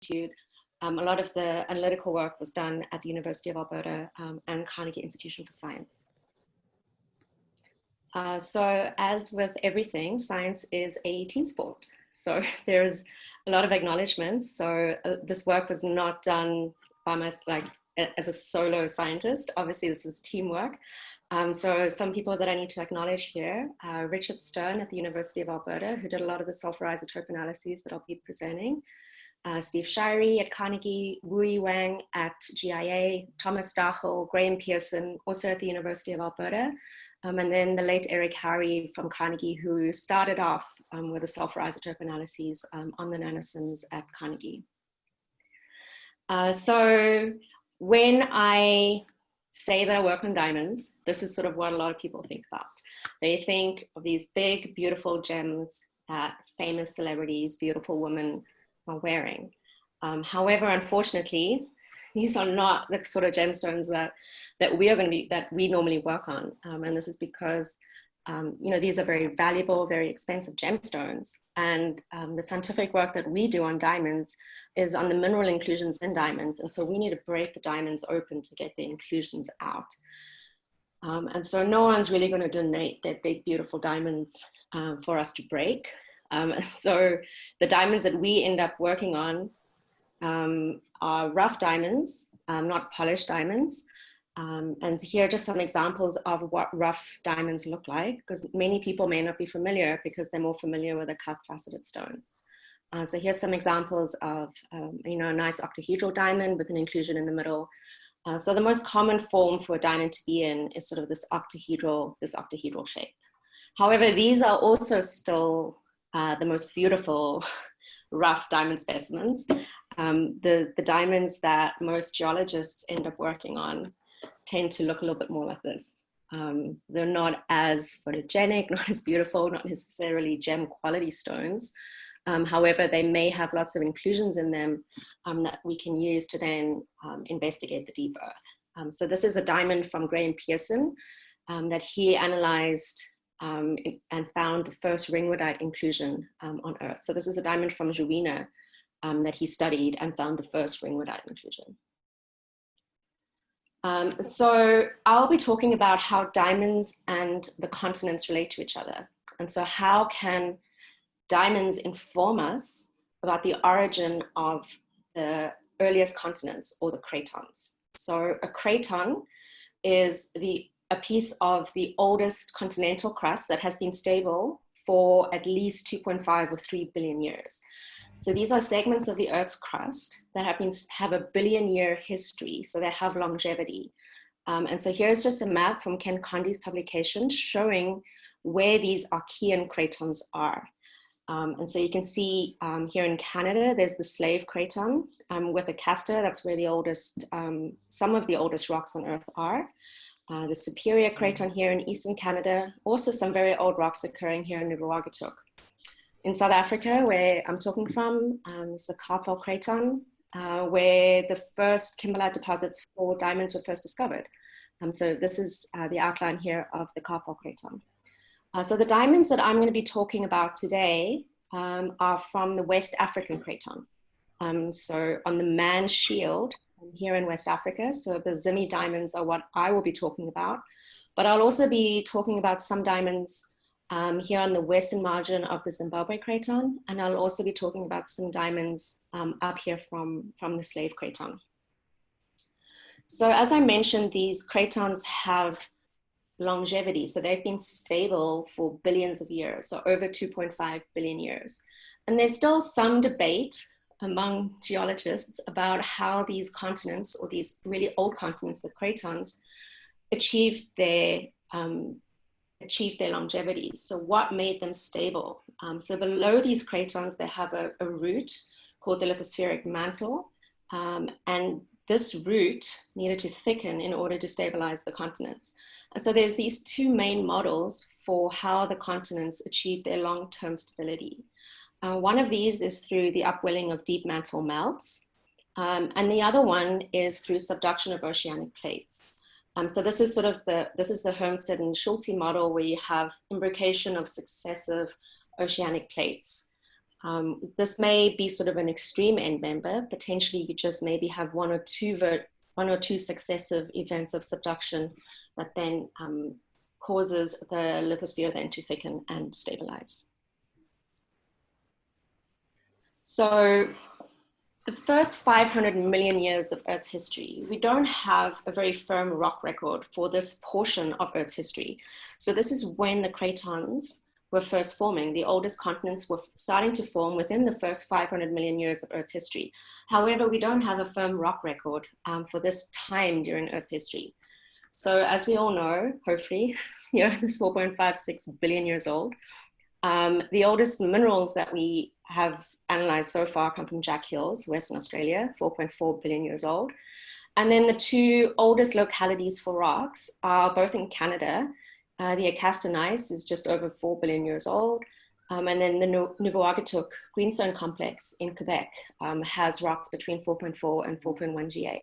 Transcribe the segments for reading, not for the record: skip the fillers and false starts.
Institute. A lot of the analytical work was done at the University of Alberta and Carnegie Institution for Science. So as with everything, science is a team sport. So there's a lot of acknowledgements. So this work was not done by myself, like as a solo scientist. Obviously, this was teamwork. So some people that I need to acknowledge here, Richard Stern at the University of Alberta, who did a lot of the sulfur isotope analyses that I'll be presenting. Steve Shirey at Carnegie, Wui Wang at GIA, Thomas Stachel, Graham Pearson, also at the University of Alberta, and then the late Eric Harry from Carnegie, who started off with the sulfur isotope analyses on the nanosins at Carnegie. So when I say that I work on diamonds, this is sort of what a lot of people think about. They think of these big, beautiful gems that famous celebrities, beautiful women are wearing. However, unfortunately, these are not the sort of gemstones that we normally work on. And this is because, you know, these are very valuable, very expensive gemstones. And the scientific work that we do on diamonds is on the mineral inclusions in diamonds. And so we need to break the diamonds open to get the inclusions out. And so no one's really going to donate their big, beautiful diamonds for us to break. So the diamonds that we end up working on are rough diamonds, not polished diamonds. And here are just some examples of what rough diamonds look like, because many people may not be familiar because they're more familiar with the cut faceted stones. So here's some examples of, you know, a nice octahedral diamond with an inclusion in the middle. So the most common form for a diamond to be in is sort of this octahedral shape. However, these are also still the most beautiful rough diamond specimens. The diamonds that most geologists end up working on tend to look a little bit more like this. They're not as photogenic, not as beautiful, not necessarily gem quality stones. However, they may have lots of inclusions in them that we can use to then investigate the deep earth. So this is a diamond from Graham Pearson that he analyzed and found the first ringwoodite inclusion on Earth. So this is a diamond from Juina that he studied and found the first ringwoodite inclusion. So I'll be talking about how diamonds and the continents relate to each other. And so how can diamonds inform us about the origin of the earliest continents, or the cratons? So a craton is a piece of the oldest continental crust that has been stable for at least 2.5 or 3 billion years. So these are segments of the Earth's crust that have a billion-year history, so they have longevity. And so here's just a map from Ken Condi's publication showing where these Archaean Cratons are. And so you can see here in Canada, there's the Slave Craton with a castor. That's where the oldest, some of the oldest rocks on Earth are. The Superior Craton here in Eastern Canada, also some very old rocks occurring here in Nuku'alotoq. In South Africa, where I'm talking from, is the Karpel Craton, where the first kimberlite deposits for diamonds were first discovered. So this is the outline here of the Karpel Craton. So the diamonds that I'm going to be talking about today are from the West African Craton. So on the Man Shield here in West Africa. So the Zimi diamonds are what I will be talking about, but I'll also be talking about some diamonds here on the western margin of the Zimbabwe Craton, and I'll also be talking about some diamonds up here from the Slave Craton. So as I mentioned, these cratons have longevity, so they've been stable for billions of years, so over 2.5 billion years. And there's still some debate among geologists about how these continents, or these really old continents, the cratons, achieved their longevity. So what made them stable? So below these cratons, they have a root called the lithospheric mantle. And this root needed to thicken in order to stabilize the continents. And so there's these two main models for how the continents achieve their long-term stability. One of these is through the upwelling of deep mantle melts. And the other one is through subduction of oceanic plates. So this is sort of the Hermsted and Schulze model, where you have imbrication of successive oceanic plates. This may be sort of an extreme end member. Potentially, you just maybe have one or two successive events of subduction that then causes the lithosphere then to thicken and stabilize. So the first 500 million years of Earth's history, we don't have a very firm rock record for this portion of Earth's history. So this is when the cratons were first forming. The oldest continents were starting to form within the first 500 million years of Earth's history. However, we don't have a firm rock record for this time during Earth's history. So as we all know, hopefully, the Earth is 4.56 billion years old. The oldest minerals that we have analyzed so far come from Jack Hills, Western Australia, 4.4 billion years old. And then the two oldest localities for rocks are both in Canada. The Acasta gneiss is just over 4 billion years old. And then the Nouveau-Argatouk greenstone complex in Quebec has rocks between 4.4 and 4.1 GA.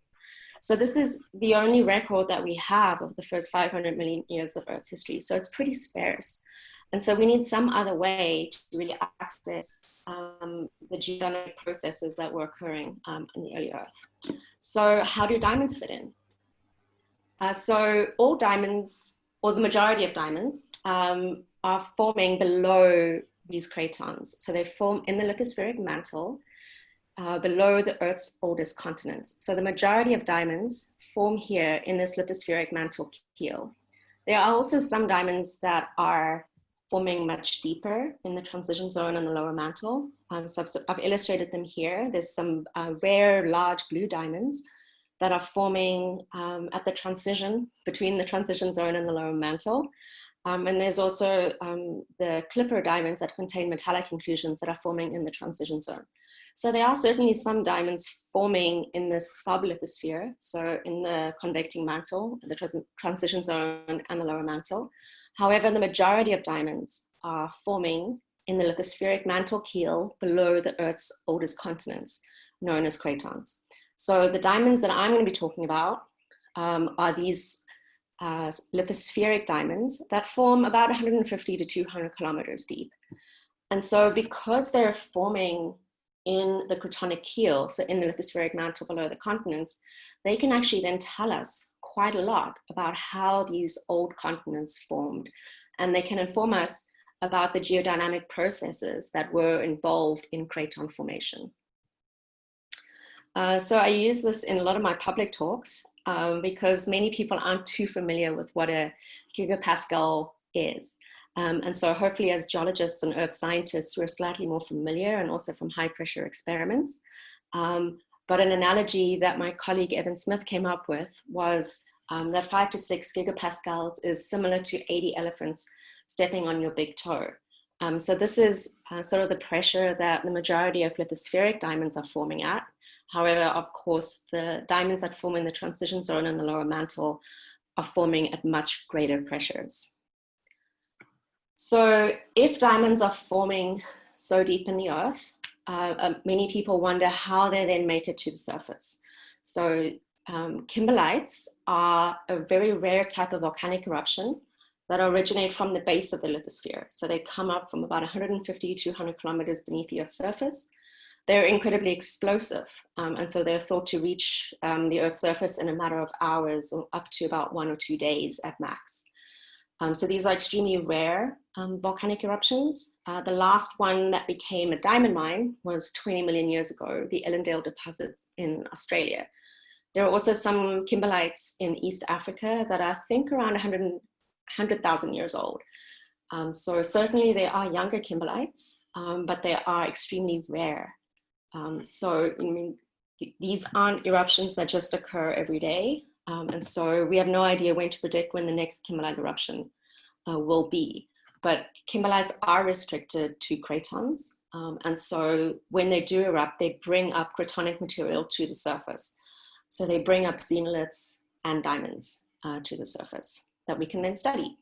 So this is the only record that we have of the first 500 million years of Earth's history. So it's pretty sparse. And so we need some other way to really access the geodynamic processes that were occurring in the early Earth. So how do diamonds fit in? So all diamonds, or the majority of diamonds, are forming below these cratons. So they form in the lithospheric mantle below the Earth's oldest continents. So the majority of diamonds form here in this lithospheric mantle keel. There are also some diamonds that are forming much deeper in the transition zone and the lower mantle. So I've illustrated them here. There's some rare large blue diamonds that are forming at the transition between the transition zone and the lower mantle. And there's also the clipper diamonds that contain metallic inclusions that are forming in the transition zone. So there are certainly some diamonds forming in the sublithosphere, so in the convecting mantle, the transition zone and the lower mantle. However, the majority of diamonds are forming in the lithospheric mantle keel below the Earth's oldest continents, known as cratons. So the diamonds that I'm going to be talking about are these lithospheric diamonds that form about 150 to 200 kilometers deep. And so because they're forming in the cratonic keel, so in the lithospheric mantle below the continents, they can actually then tell us quite a lot about how these old continents formed. And they can inform us about the geodynamic processes that were involved in craton formation. So I use this in a lot of my public talks because many people aren't too familiar with what a gigapascal is. And so hopefully as geologists and earth scientists, we're slightly more familiar, and also from high pressure experiments. But an analogy that my colleague Evan Smith came up with was that 5 to 6 gigapascals is similar to 80 elephants stepping on your big toe. So this is sort of the pressure that the majority of lithospheric diamonds are forming at. However, of course, the diamonds that form in the transition zone and the lower mantle are forming at much greater pressures. So if diamonds are forming so deep in the earth, many people wonder how they then make it to the surface. So kimberlites are a very rare type of volcanic eruption that originate from the base of the lithosphere. So they come up from about 150 to 200 kilometers beneath the Earth's surface. They're incredibly explosive, and so they're thought to reach the Earth's surface in a matter of hours or up to about 1 or 2 days at max. So these are extremely rare volcanic eruptions. The last one that became a diamond mine was 20 million years ago, the Ellendale deposits in Australia. There are also some kimberlites in East Africa that are, I think, around 100,000 years old. So certainly there are younger kimberlites, but they are extremely rare. So I mean, these aren't eruptions that just occur every day. And so we have no idea when to predict when the next kimberlite eruption will be. But kimberlites are restricted to cratons. And so when they do erupt, they bring up cratonic material to the surface. So they bring up xenoliths and diamonds to the surface that we can then study.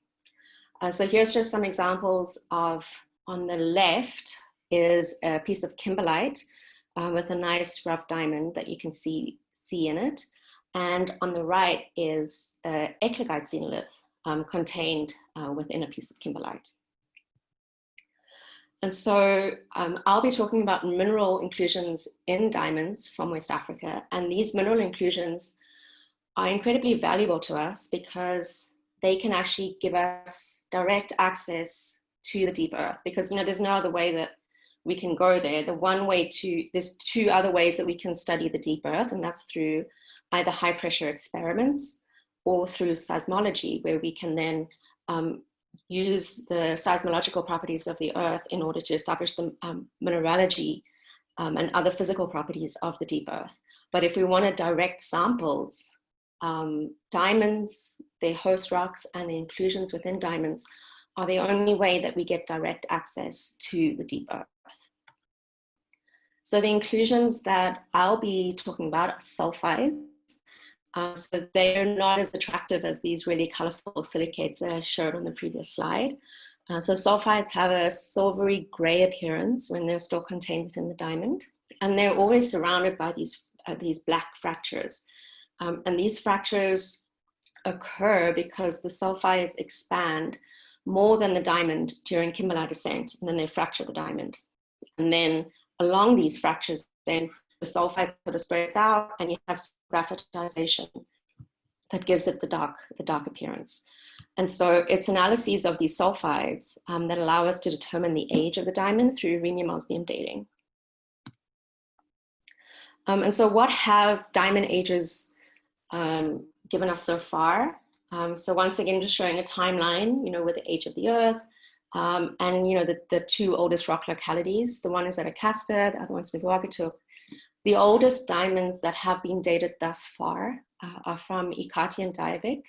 So here's just some examples of, on the left is a piece of kimberlite with a nice rough diamond that you can see in it. And on the right is eclogite xenolith contained within a piece of kimberlite. And so I'll be talking about mineral inclusions in diamonds from West Africa. And these mineral inclusions are incredibly valuable to us because they can actually give us direct access to the deep earth, because there's no other way that we can go there. There's two other ways that we can study the deep earth, and that's through either high pressure experiments or through seismology, where we can then use the seismological properties of the earth in order to establish the mineralogy and other physical properties of the deep earth. But if we wanted direct samples, diamonds, their host rocks, and the inclusions within diamonds are the only way that we get direct access to the deep earth. So the inclusions that I'll be talking about are sulfides. So they're not as attractive as these really colorful silicates that I showed on the previous slide. So sulfides have a silvery gray appearance when they're still contained within the diamond, and they're always surrounded by these black fractures. And these fractures occur because the sulfides expand more than the diamond during kimberlite descent, and then they fracture the diamond. And then along these fractures, then the sulfide sort of spreads out, and you have graphitization that gives it the dark appearance. And so it's analyses of these sulfides that allow us to determine the age of the diamond through rhenium osmium dating. And so what have diamond ages given us so far? So once again, just showing a timeline, with the age of the earth, and the two oldest rock localities. The one is at Acasta, the other one's Nuvuagatuk. The oldest diamonds that have been dated thus far are from Ikati and Diavik.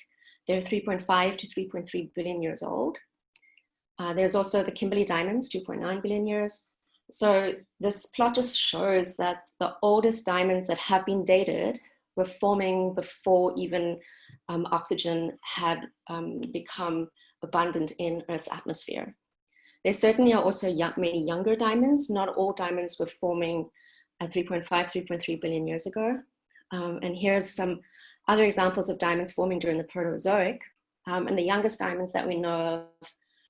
They're 3.5 to 3.3 billion years old. There's also the Kimberley diamonds, 2.9 billion years. So this plot just shows that the oldest diamonds that have been dated were forming before even oxygen had become abundant in Earth's atmosphere. There certainly are also many younger diamonds. Not all diamonds were forming at 3.5, 3.3 billion years ago. And here's some other examples of diamonds forming during the Proterozoic. And the youngest diamonds that we know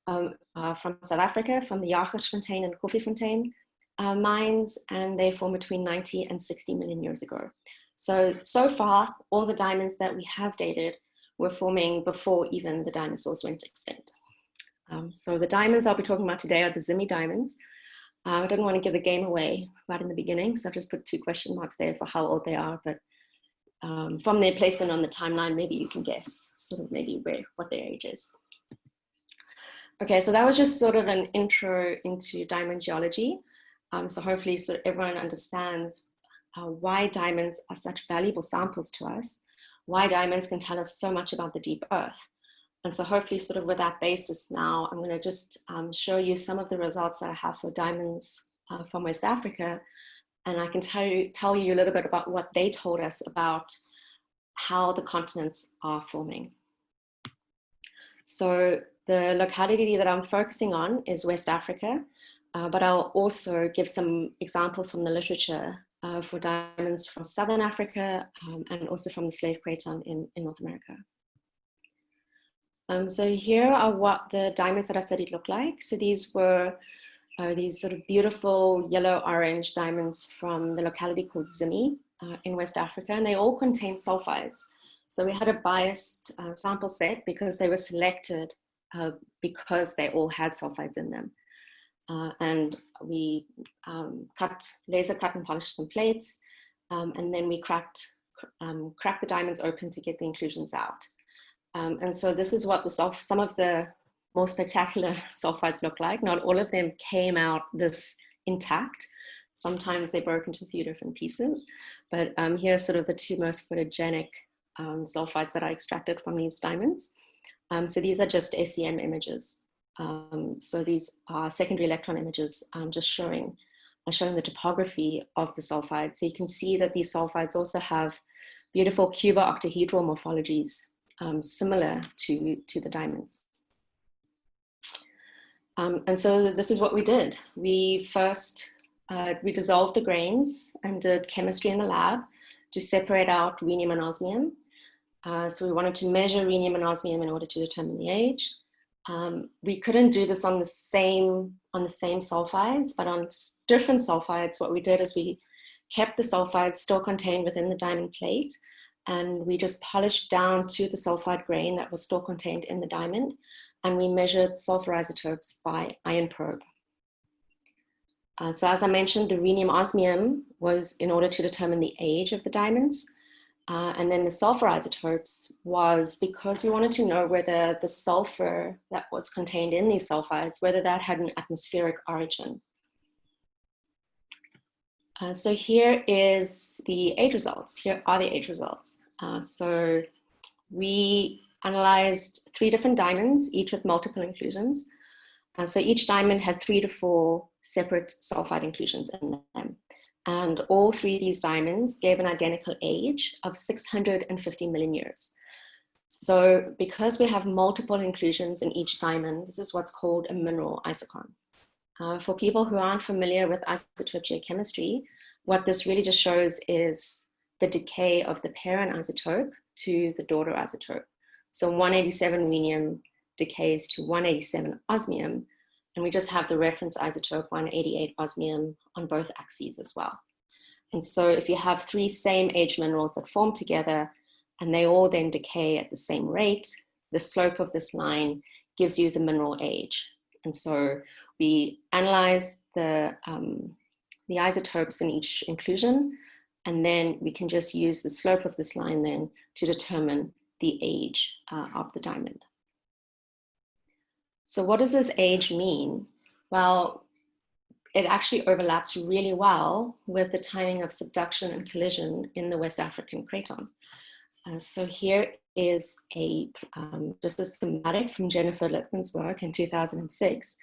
of are from South Africa, from the Jagersfontein and Koffiefontein mines, and they form between 90 and 60 million years ago. So far, all the diamonds that we have dated were forming before even the dinosaurs went extinct. So the diamonds I'll be talking about today are the Zimi diamonds. I didn't want to give the game away right in the beginning, so I just put 2 question marks there for how old they are, but from their placement on the timeline, maybe you can guess sort of maybe what their age is. Okay, so that was just sort of an intro into diamond geology. So hopefully everyone understands why diamonds are such valuable samples to us, why diamonds can tell us so much about the deep earth. And so hopefully sort of with that basis now, I'm going to just show you some of the results that I have for diamonds from West Africa. And I can tell you a little bit about what they told us about how the continents are forming. So the locality that I'm focusing on is West Africa, but I'll also give some examples from the literature for diamonds from Southern Africa and also from the Slave Craton in North America. So here are what the diamonds that I studied look like. So these were these sort of beautiful yellow-orange diamonds from the locality called Zimi in West Africa, and they all contain sulfides. So we had a biased sample set because they were selected because they all had sulfides in them. And we laser cut and polished some plates, and then we cracked the diamonds open to get the inclusions out. And so this is what some of the more spectacular sulfides look like. Not all of them came out this intact. Sometimes they broke into a few different pieces, but here are sort of the 2 most photogenic sulfides that I extracted from these diamonds. So these are just SEM images. So these are secondary electron images just showing the topography of the sulfides. So you can see that these sulfides also have beautiful cubo-octahedral morphologies similar to the diamonds. And so this is what we did. We dissolved the grains and did chemistry in the lab to separate out rhenium and osmium. So we wanted to measure rhenium and osmium in order to determine the age. We couldn't do this on on the same sulfides, but on different sulfides. What we did is we kept the sulfides still contained within the diamond plate, and we just polished down to the sulfide grain that was still contained in the diamond, and we measured sulfur isotopes by ion probe. So as I mentioned, the rhenium osmium was in order to determine the age of the diamonds. And then the sulfur isotopes was because we wanted to know whether the sulfur that was contained in these sulfides, whether that had an atmospheric origin. So here is the age results. Here are the age results. So we analyzed 3 different diamonds, each with multiple inclusions. So each diamond had 3 to 4 separate sulfide inclusions in them. And all 3 of these diamonds gave an identical age of 650 million years. So because we have multiple inclusions in each diamond, this is what's called a mineral isocon. For people who aren't familiar with isotope geochemistry, what this really just shows is the decay of the parent isotope to the daughter isotope. So 187 rhenium decays to 187 osmium, and we just have the reference isotope 188 osmium on both axes as well. And so if you have 3 same age minerals that form together and they all then decay at the same rate, the slope of this line gives you the mineral age. And so we analyzed the isotopes in each inclusion, and then we can just use the slope of this line then to determine the age of the diamond. So what does this age mean? Well, it actually overlaps really well with the timing of subduction and collision in the West African Craton. So here is just a schematic from Jennifer Lippman's work in 2006.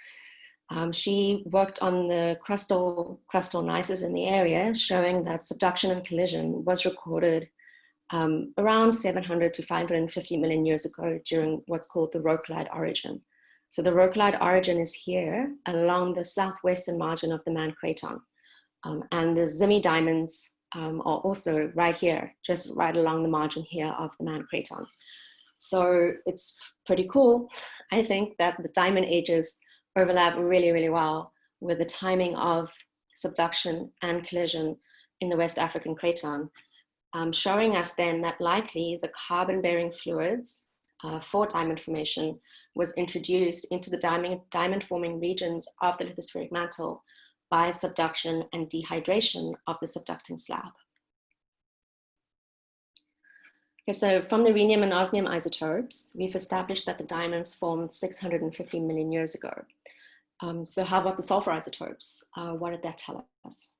She worked on the crustal gneisses in the area, showing that subduction and collision was recorded around 700 to 550 million years ago during what's called the Rocalide Origin. So the Rocalide Origin is here along the southwestern margin of the Man Craton. And the Zimi diamonds are also right here, just right along the margin here of the Man Craton. So it's pretty cool, I think, that the diamond ages overlap really, really well with the timing of subduction and collision in the West African Craton, showing us then that likely the carbon-bearing fluids for diamond formation was introduced into the diamond-forming regions of the lithospheric mantle by subduction and dehydration of the subducting slab. Okay, so from the rhenium and osmium isotopes, we've established that the diamonds formed 650 million years ago. So how about the sulfur isotopes? What did that tell us?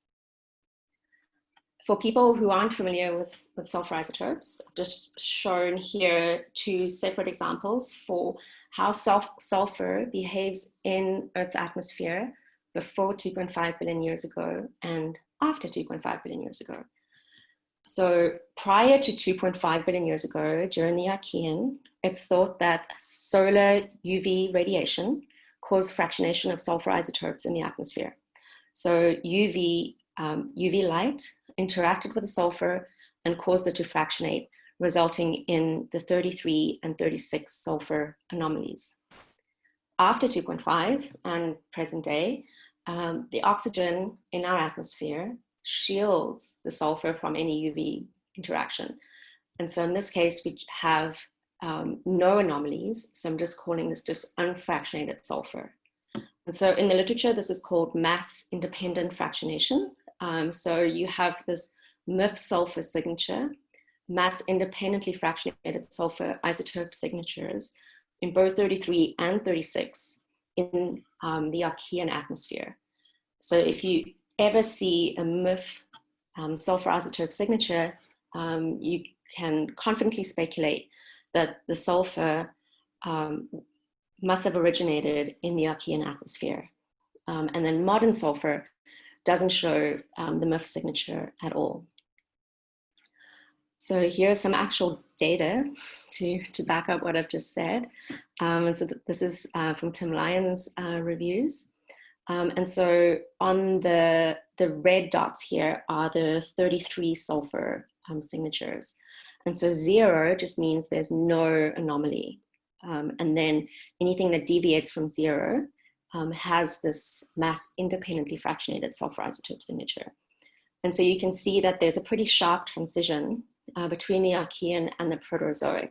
For people who aren't familiar with sulfur isotopes, I've just shown here 2 separate examples for how sulfur behaves in Earth's atmosphere before 2.5 billion years ago and after 2.5 billion years ago. So prior to 2.5 billion years ago, during the Archaean, it's thought that solar UV radiation caused fractionation of sulfur isotopes in the atmosphere. So UV light interacted with the sulfur and caused it to fractionate, resulting in the 33 and 36 sulfur anomalies. After 2.5 and present day, the oxygen in our atmosphere shields the sulfur from any UV interaction. And so in this case, we have no anomalies. So I'm just calling this just unfractionated sulfur. And so in the literature, this is called mass-independent fractionation. So you have this MIF sulfur signature, mass-independently fractionated sulfur isotope signatures in both 33 and 36 in the Archaean atmosphere. So if you ever see a MIF sulfur isotope signature, you can confidently speculate that the sulfur must have originated in the Archaean atmosphere. And then modern sulfur doesn't show the MIF signature at all. So here's some actual data to back up what I've just said. So this is from Tim Lyon's reviews. And so on the red dots here are the 33 sulfur signatures. And so 0 just means there's no anomaly. And then anything that deviates from 0 has this mass independently fractionated sulfur isotope signature. And so you can see that there's a pretty sharp transition between the Archean and the Proterozoic.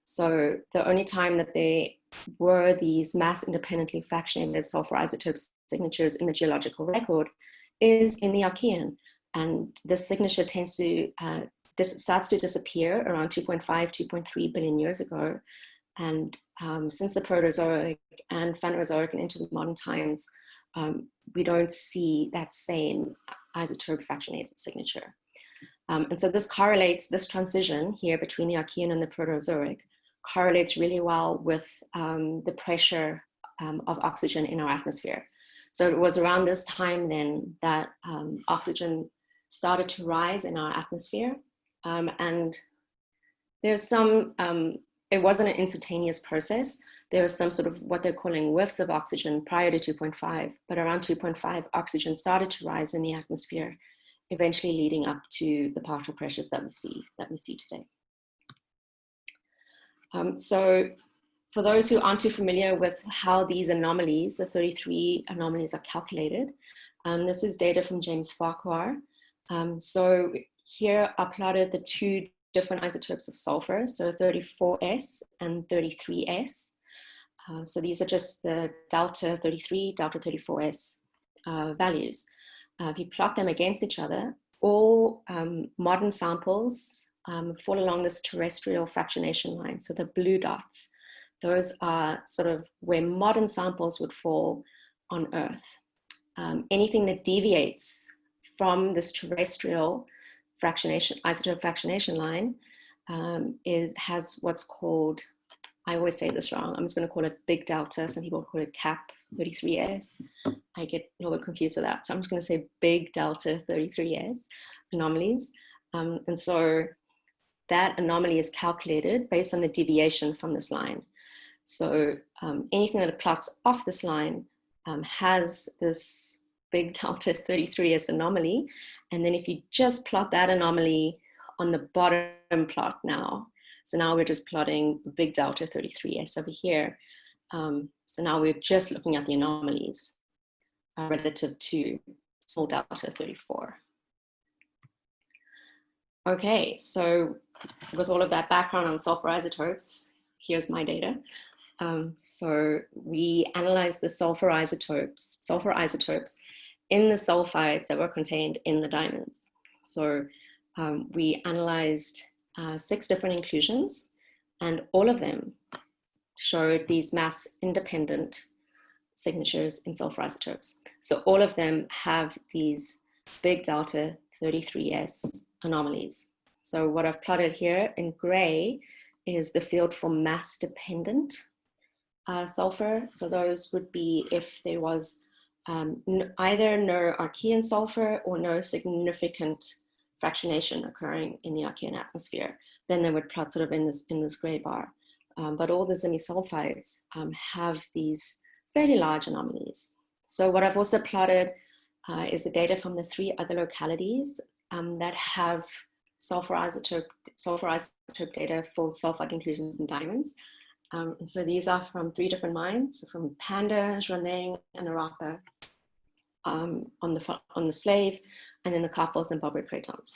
So the only time that there were these mass independently fractionated sulfur isotope signatures in the geological record is in the Archean. And this signature tends to, starts to disappear around 2.5, 2.3 billion years ago. And since the Proterozoic and Phanerozoic and into the modern times, we don't see that same isotope fractionated signature. And so this correlates, this transition here between the Archean and the Proterozoic correlates really well with the pressure of oxygen in our atmosphere. So it was around this time then that oxygen started to rise in our atmosphere. And there's some, it wasn't an instantaneous process. There was some sort of what they're calling whiffs of oxygen prior to 2.5, but around 2.5, oxygen started to rise in the atmosphere, eventually leading up to the partial pressures that we see today. So for those who aren't too familiar with how these anomalies, the 33 anomalies, are calculated, this is data from James Farquhar. So here are plotted the two different isotopes of sulfur, so 34S and 33S. So these are just the delta 33, delta 34S values. If you plot them against each other, all modern samples fall along this terrestrial fractionation line. So the blue dots, those are sort of where modern samples would fall on Earth. Anything that deviates from this terrestrial fractionation, isotope fractionation line has what's called, I always say this wrong, I'm just going to call it big delta. Some people call it cap 33S. I get a little bit confused with that. So I'm just going to say big delta 33S anomalies. And so that anomaly is calculated based on the deviation from this line. So anything that plots off this line has this big delta 33S anomaly. And then if you just plot that anomaly on the bottom plot now, so now we're just plotting big delta 33S over here. So now we're just looking at the anomalies relative to small delta 34. Okay, so with all of that background on sulfur isotopes, here's my data. So we analyzed the sulfur isotopes in the sulfides that were contained in the diamonds. So we analyzed 6 different inclusions, and all of them showed these mass independent signatures in sulfur isotopes. So all of them have these big delta 33S anomalies. So what I've plotted here in gray is the field for mass dependent sulfur. So those would be if there was either no Archean sulfur or no significant fractionation occurring in the Archean atmosphere, then they would plot sort of in this gray bar. But all the zimisulfides have these fairly large anomalies. So what I've also plotted is the data from the 3 other localities that have sulfur isotope data for sulfide inclusions in diamonds. And so these are from 3 different mines, from Panda, Zhoneng, and Arapa on the Slave, and then the Kapwa Zimbabwe Cratons.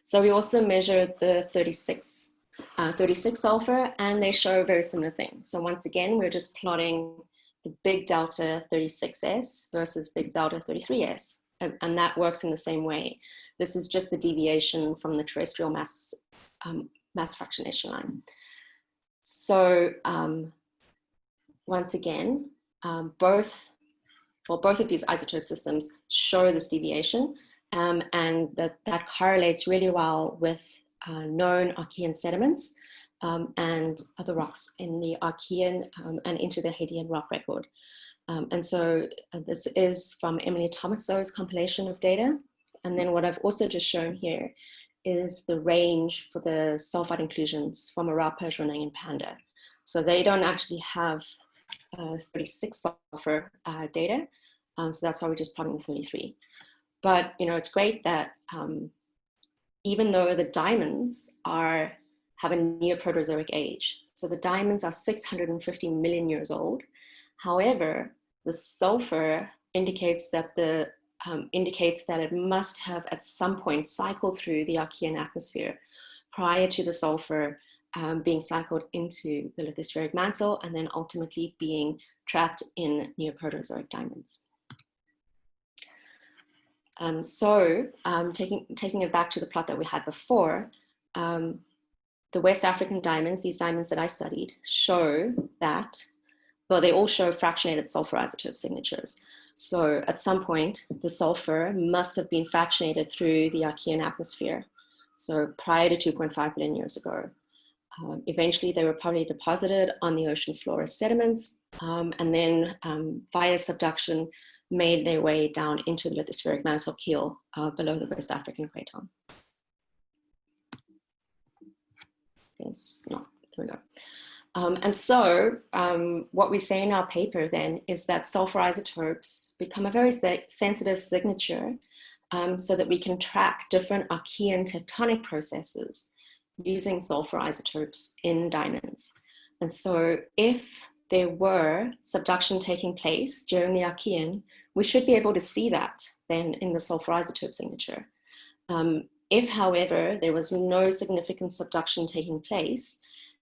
So we also measured the 36 sulfur, and they show a very similar thing. So once again, we're just plotting the big delta 36S versus big delta 33S, and that works in the same way. This is just the deviation from the terrestrial mass fractionation line. So once again, both of these isotope systems show this deviation, and that correlates really well with known Archean sediments and other rocks in the Archean and into the Hadean rock record. And so this is from Emily Tomaso's compilation of data. And then what I've also just shown here is the range for the sulfide inclusions from Arapa, Zhoneng, and Panda. So they don't actually have 36 sulfur data. So that's why we're just plotting the 33. But it's great that even though the diamonds have a near Proterozoic age, so the diamonds are 650 million years old, However, the sulfur indicates that it must have at some point cycled through the Archean atmosphere prior to the sulfur being cycled into the lithospheric mantle and then ultimately being trapped in Neoproterozoic diamonds. Taking it back to the plot that we had before, the West African diamonds, these diamonds that I studied, show that, well, they all show fractionated sulfur isotope signatures. So at some point, the sulfur must have been fractionated through the Archean atmosphere. So prior to 2.5 billion years ago. Eventually, they were probably deposited on the ocean floor as sediments, and then via subduction, made their way down into the lithospheric mantle keel below the West African Craton. Yes, no, there we go. And so what we say in our paper then is that sulfur isotopes become a very sensitive signature so that we can track different Archean tectonic processes using sulfur isotopes in diamonds. And so if there were subduction taking place during the Archean, we should be able to see that then in the sulfur isotope signature. If, however, there was no significant subduction taking place,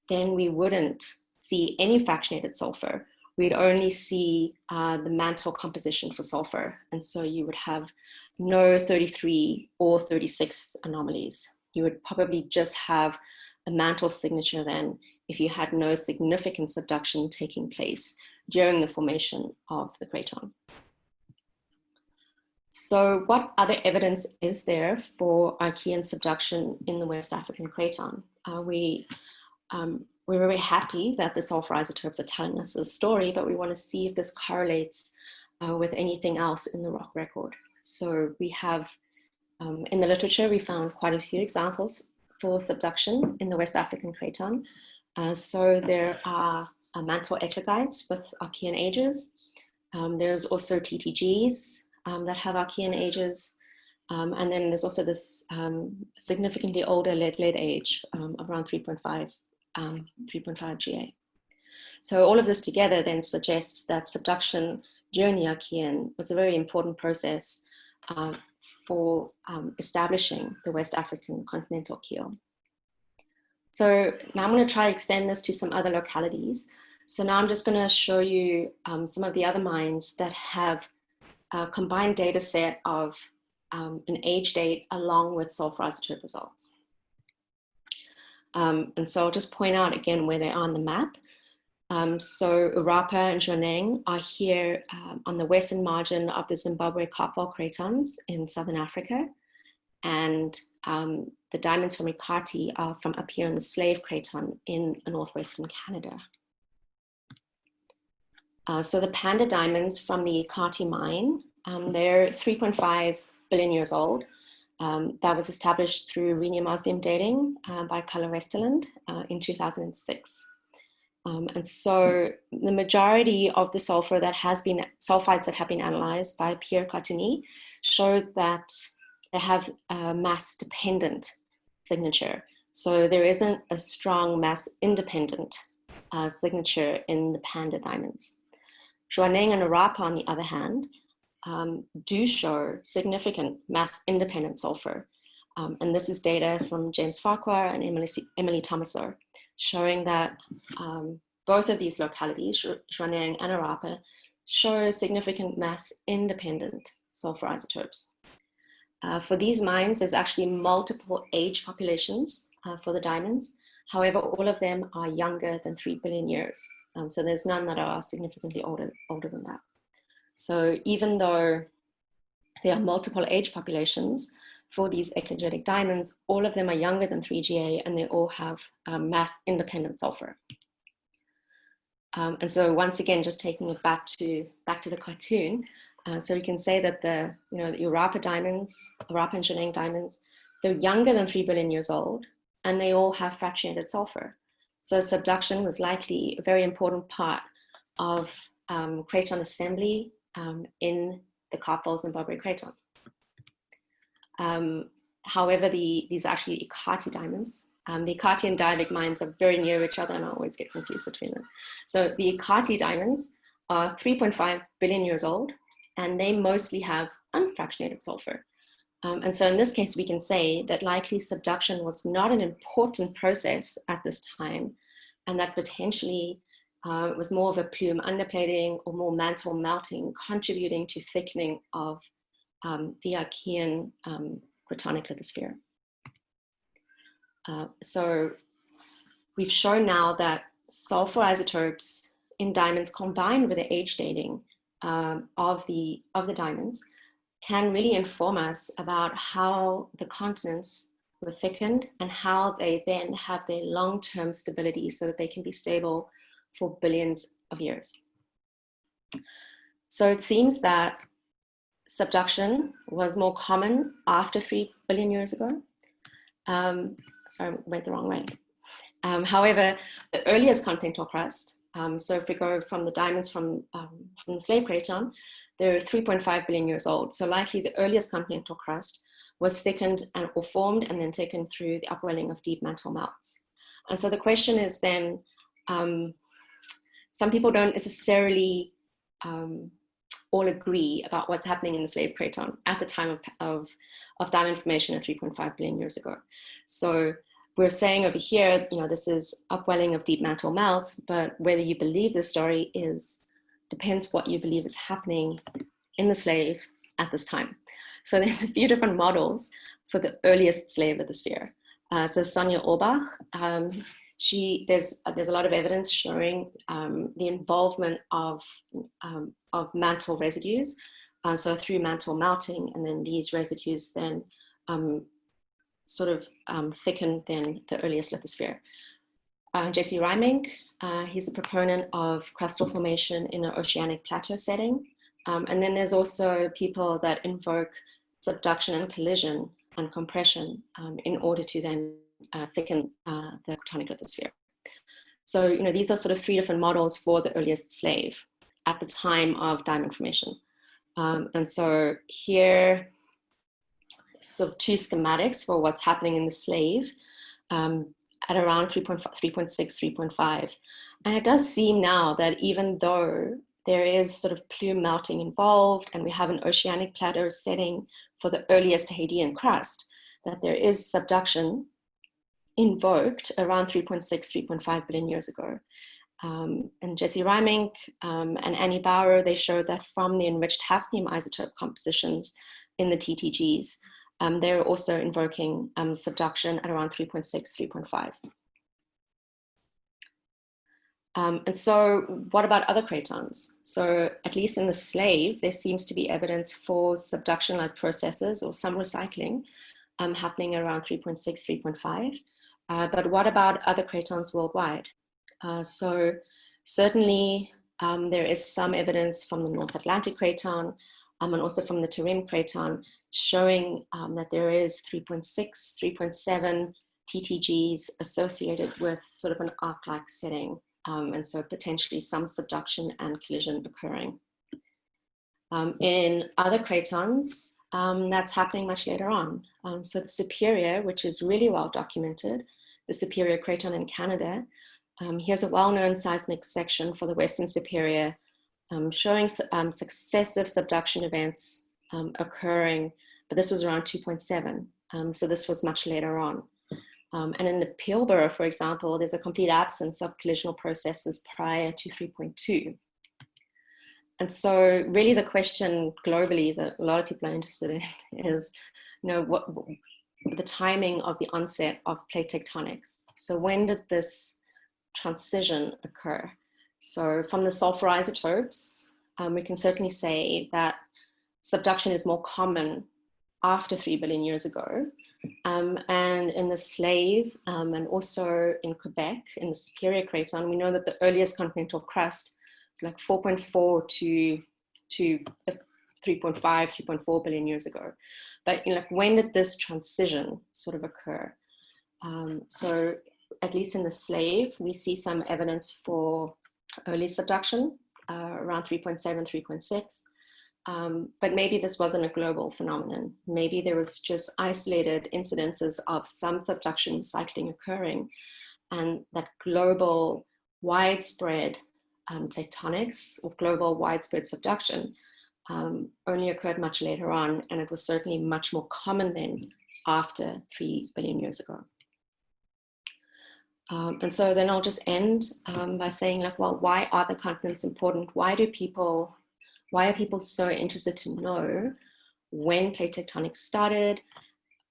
then we wouldn't see any fractionated sulfur. We'd only see the mantle composition for sulfur. And so you would have no 33 or 36 anomalies. You would probably just have a mantle signature then if you had no significant subduction taking place during the formation of the craton. So what other evidence is there for Archean subduction in the West African Craton? We're very happy that the sulfur isotopes are telling us this story, but we want to see if this correlates with anything else in the rock record. So we have, in the literature, we found quite a few examples for subduction in the West African Craton. So there are mantle eclogites with Archean ages. There's also TTGs that have Archean ages. And then there's also this significantly older lead age, around 3.5 GA. So all of this together then suggests that subduction during the Archean was a very important process for establishing the West African continental keel. So now I'm going to try to extend this to some other localities. So now I'm just going to show you some of the other mines that have a combined data set of an age date along with sulfur isotope results. And so I'll just point out again where they are on the map. So Urapa and Joneng are here on the western margin of the Zimbabwe Carpal Cratons in Southern Africa. And the diamonds from Ikati are from up here in the Slave Craton in northwestern Canada. So the Panda diamonds from the Ikati mine, they're 3.5 billion years old. That was established through rhenium osmium dating by Carla Westerland in 2006. And so the majority of the sulfides that have been analyzed by Pierre Cotigny showed that they have a mass-dependent signature. So there isn't a strong mass-independent signature in the Panda diamonds. Joneng and Urapa, on the other hand, do show significant mass-independent sulfur. And this is data from James Farquhar and Emily Thomaso, showing that both of these localities, Joneng and Urapa, show significant mass-independent sulfur isotopes. For these mines, there's actually multiple age populations for the diamonds. However, all of them are younger than 3 billion years. So there's none that are significantly older than that. So even though there are multiple age populations for these eclogetic diamonds, all of them are younger than 3GA and they all have mass-independent sulfur. And so once again, just taking it back to the cartoon, so we can say that the Urapa diamonds, Urapa and Joneng diamonds, they're younger than 3 billion years old, and they all have fractionated sulfur. So subduction was likely a very important part of craton assembly in the Carpal Zimbabwe craton. However, these are actually Ikati diamonds. The Ikati and dialectic mines are very near each other, and I always get confused between them. So the Ikati diamonds are 3.5 billion years old, and they mostly have unfractionated sulfur. And so in this case, we can say that likely subduction was not an important process at this time, and that potentially it was more of a plume underplating or more mantle melting, contributing to thickening of the Archaean Cratonic lithosphere. So we've shown now that sulfur isotopes in diamonds combined with the age dating of the diamonds can really inform us about how the continents were thickened and how they then have their long-term stability so that they can be stable for billions of years. So it seems that subduction was more common after 3 billion years ago. Sorry, I went the wrong way. However, the earliest continental crust, so if we go from the diamonds from the slave craton, they're 3.5 billion years old. So likely the earliest continental crust was thickened or formed and then thickened through the upwelling of deep mantle melts. And so the question is then, some people don't necessarily all agree about what's happening in the slave craton at the time of diamond formation of 3.5 billion years ago. So we're saying over here, this is upwelling of deep mantle melts, but whether you believe the story depends what you believe is happening in the slave at this time. So there's a few different models for the earliest slave lithosphere. So Sonia Orbach, there's a lot of evidence showing the involvement of mantle residues. So through mantle melting, and then these residues then thicken then the earliest lithosphere. Jesse Reimink, he's a proponent of crustal formation in an oceanic plateau setting. And then there's also people that invoke subduction and collision and compression in order to then thicken the cratonic lithosphere. So, these are sort of 3 different models for the earliest slave at the time of diamond formation. And so here, sort of 2 schematics for what's happening in the slave at around 3.6, 3.5. And it does seem now that even though there is sort of plume melting involved and we have an oceanic plateau setting for the earliest Hadean crust, that there is subduction invoked around 3.6, 3.5 billion years ago. And Jesse Reimink and Annie Bauer, they showed that from the enriched hafnium isotope compositions in the TTGs, they're also invoking subduction at around 3.6, 3.5. And so what about other cratons? So at least in the slave, there seems to be evidence for subduction-like processes or some recycling happening around 3.6, 3.5. But what about other cratons worldwide? So certainly there is some evidence from the North Atlantic craton and also from the Tarim craton showing that there is 3.6, 3.7 TTGs associated with sort of an arc-like setting. And so potentially some subduction and collision occurring. In other cratons, that's happening much later on. So the Superior, which is really well documented, the Superior Craton in Canada, here's a well-known seismic section for the Western Superior showing successive subduction events occurring, but this was around 2.7. So this was much later on. And in the Pilbara, for example, there's a complete absence of collisional processes prior to 3.2. And so really the question globally that a lot of people are interested in is, what the timing of the onset of plate tectonics. So when did this transition occur? So from the sulfur isotopes, we can certainly say that subduction is more common after 3 billion years ago. And in the slave and also in Quebec, in the Superior Craton, we know that the earliest continental crust is like 4.4 to 3.5, 3.4 billion years ago. But when did this transition sort of occur? So at least in the slave, we see some evidence for early subduction around 3.7, 3.6. But maybe this wasn't a global phenomenon. Maybe there was just isolated incidences of some subduction cycling occurring, and that global widespread tectonics or global widespread subduction only occurred much later on, and it was certainly much more common then after 3 billion years ago. And so then I'll just end by saying, like, well, why are the continents important? Why are people so interested to know when plate tectonics started,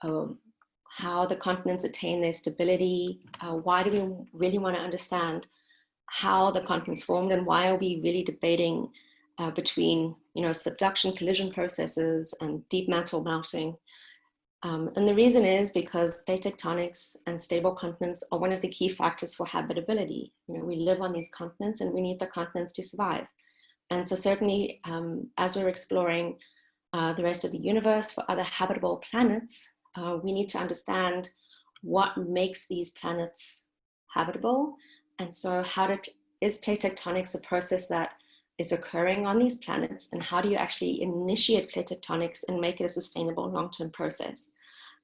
how the continents attain their stability? Why do we really want to understand how the continents formed, and why are we really debating between, subduction collision processes and deep mantle melting? And the reason is because plate tectonics and stable continents are one of the key factors for habitability. We live on these continents and we need the continents to survive. And so certainly as we're exploring the rest of the universe for other habitable planets, we need to understand what makes these planets habitable. And so is plate tectonics a process that is occurring on these planets, and how do you actually initiate plate tectonics and make it a sustainable long-term process?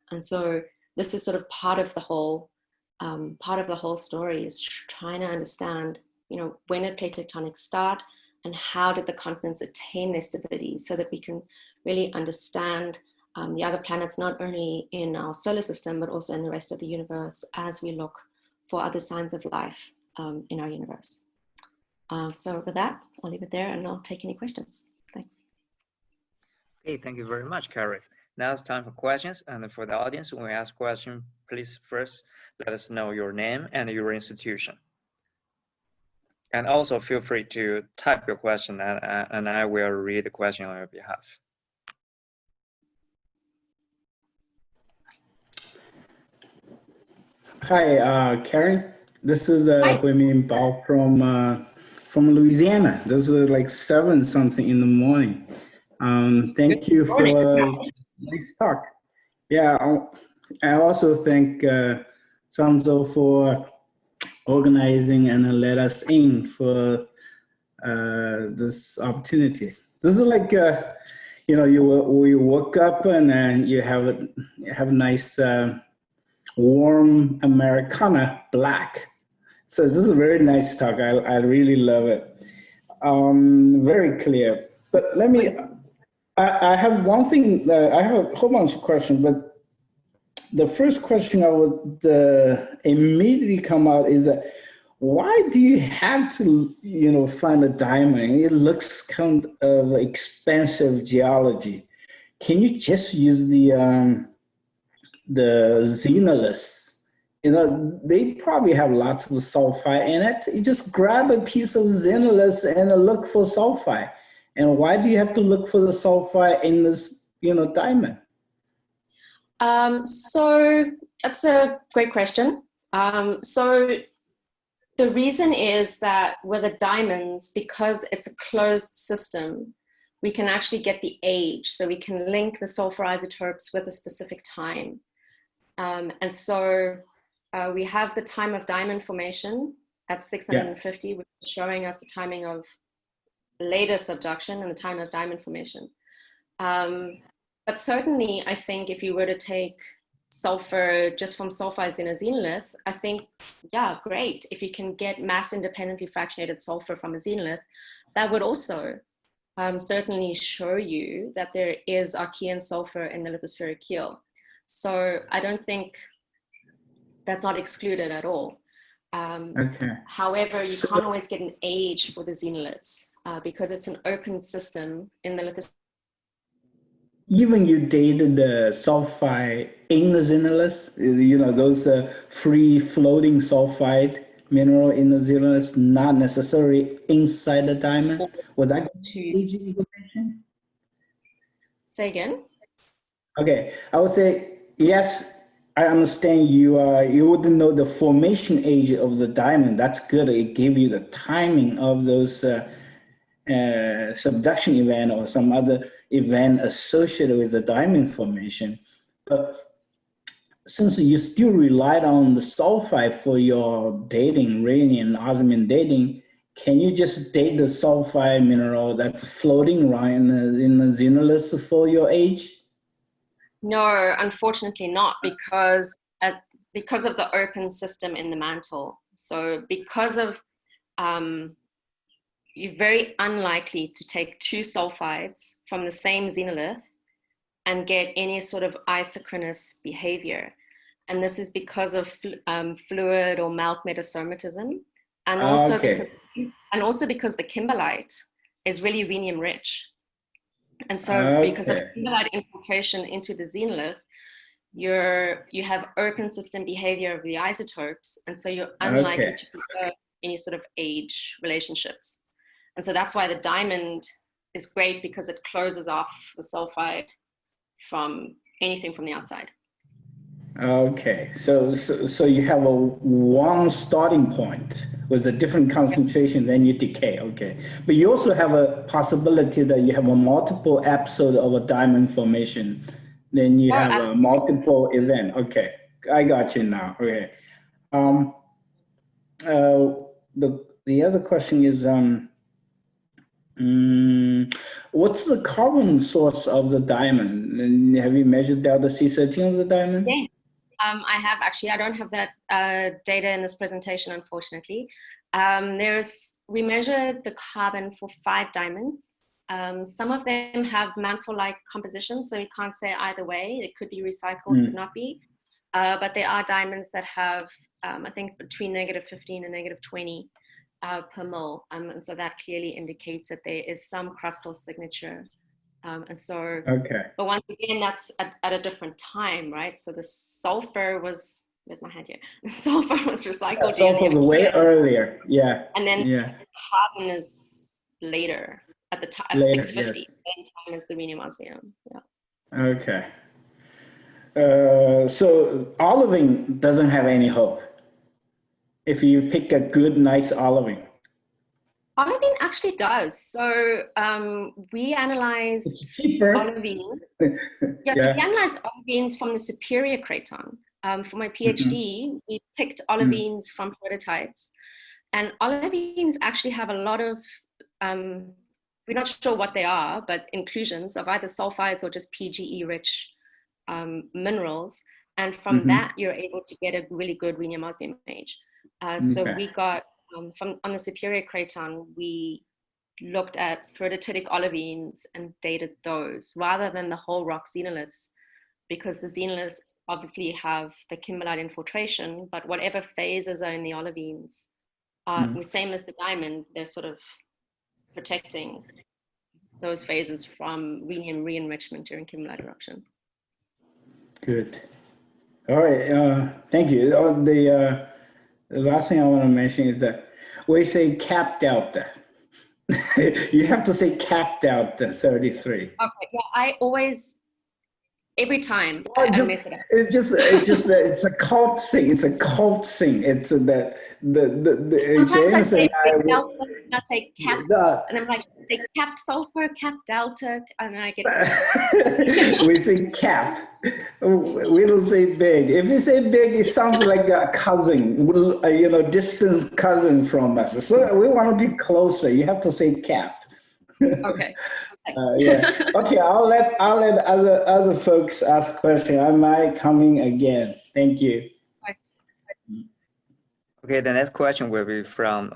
And so this is sort of part of the whole story, is trying to understand, when did plate tectonics start, and how did the continents attain their stability, so that we can really understand the other planets, not only in our solar system, but also in the rest of the universe, as we look for other signs of life in our universe. So with that, I'll leave it there and I'll take any questions. Thanks. Okay, thank you very much, Carrie. Now it's time for questions. And for the audience, when we ask questions, please first let us know your name and your institution. And also feel free to type your question and I will read the question on your behalf. Hi, Karen. This is Huimin Bao from Louisiana. This is like 7 something in the morning. Thank you for nice talk. Yeah, I also thank Sanzo for organizing and let us in for this opportunity. This is like we woke up and you have a nice warm Americana black. So this is a very nice talk. I really love it. Very clear. But let me, I have one thing, I have a whole bunch of questions, but the first question I would immediately come out is that, why do you have to, find a diamond? It looks kind of expensive geology. Can you just use the xenoliths? They probably have lots of sulfide in it. You just grab a piece of xenolith and look for sulfide. And why do you have to look for the sulfide in this, diamond? So that's a great question. So the reason is that with the diamonds, because it's a closed system, we can actually get the age. So we can link the sulfur isotopes with a specific time. And so we have the time of diamond formation at 650, which is showing us the timing of later subduction and the time of diamond formation. But certainly, I think if you were to take sulfur just from sulfides in a xenolith, I think, yeah, great. If you can get mass independently fractionated sulfur from a xenolith, that would also certainly show you that there is Archaean sulfur in the lithospheric keel. So I don't think that's not excluded at all. However, you can't always get an age for the xenoliths because it's an open system in the lithospheric. Even you dated the sulfide in the xenoliths, those free floating sulfide mineral in the xenoliths, not necessarily inside the diamond. Was that age information? Say again? Okay, I would say, yes, I understand you wouldn't know the formation age of the diamond. That's good. It gave you the timing of those subduction event or some other event associated with the diamond formation. But since you still relied on the sulfide for your dating, radiant and osmium dating, can you just date the sulfide mineral that's floating around in the xenoliths for your age? No, unfortunately not, because of the open system in the mantle. So because of you're very unlikely to take two sulfides from the same xenolith and get any sort of isochronous behavior. And this is because of fluid or melt metasomatism, and also because the kimberlite is really rhenium rich. And so because of kimberlite infiltration into the xenolith, you have open system behavior of the isotopes, and so you're unlikely to preserve any sort of age relationships. And so that's why the diamond is great, because it closes off the sulfide from anything from the outside. Okay, so you have one starting point with a different concentration, then you decay. Okay, but you also have a possibility that you have a multiple episode of a diamond formation, then you have a multiple event. Okay, I got you now. Okay, the other question is what's the carbon source of the diamond? And have you measured delta C13 of the diamond? Yeah. I have actually. I don't have that data in this presentation, unfortunately. We measured the carbon for 5 diamonds. Some of them have mantle-like composition, so you can't say either way. It could be recycled, could not be. But there are diamonds that have, I think, between -15 and -20 per mole. And so that clearly indicates that there is some crustal signature. And so, but once again, that's at a different time, right? So the sulfur was, where's my hand here? The sulfur was recycled. Sulfur was way earlier, yeah. And then carbon is later, at the time, 650, yes. same time as the rhenium osmium, Okay. So olivine doesn't have any hope if you pick a good, nice olivine. Olivine actually does. So we analyzed olivine. We analyzed olivines from the superior craton. For my PhD, we picked olivines from prototypes. And olivines actually have a lot of, we're not sure what they are, but inclusions of either sulfides or just PGE-rich minerals. And from that, you're able to get a really good rhenium osmium age. So we got, on the superior craton, we looked at prototypic olivines and dated those rather than the whole rock xenoliths, because the xenoliths obviously have the kimberlite infiltration, but whatever phases are in the olivines, same as the diamond, they're sort of protecting those phases from rhenium re-enrichment during kimberlite eruption. Good. All right. Thank you. The last thing I want to mention is that we say cap delta. You have to say cap delta 33. Okay. Yeah, I always, every time. It's a cult thing. It's a cult thing. It's that sometimes I say delta, not say cap, and I'm like, say cap sulfur, cap delta, and I get. We say cap. We don't say big. If you say big, it sounds like a cousin, distant cousin from us. So we want to be closer. You have to say cap. Okay. Okay, I'll let other folks ask questions. I might coming again. Thank you. Okay, the next question will be from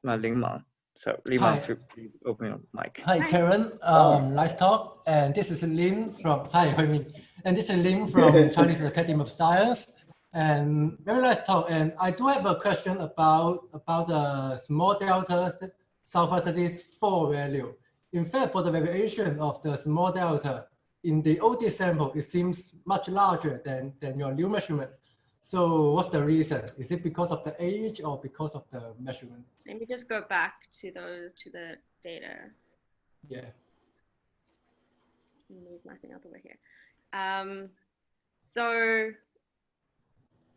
Lingman. So Lingman, please open your mic. Hi, Karen. Nice talk. And this is Lin from and this is Lin from Chinese Academy of Science. And very nice talk. And I do have a question about the small delta sulfur 34 value. In fact, for the variation of the small delta in the OD sample, it seems much larger than your new measurement. So what's the reason? Is it because of the age or because of the measurement? Let me just go back to the data. Yeah. Move my thing out the way here. So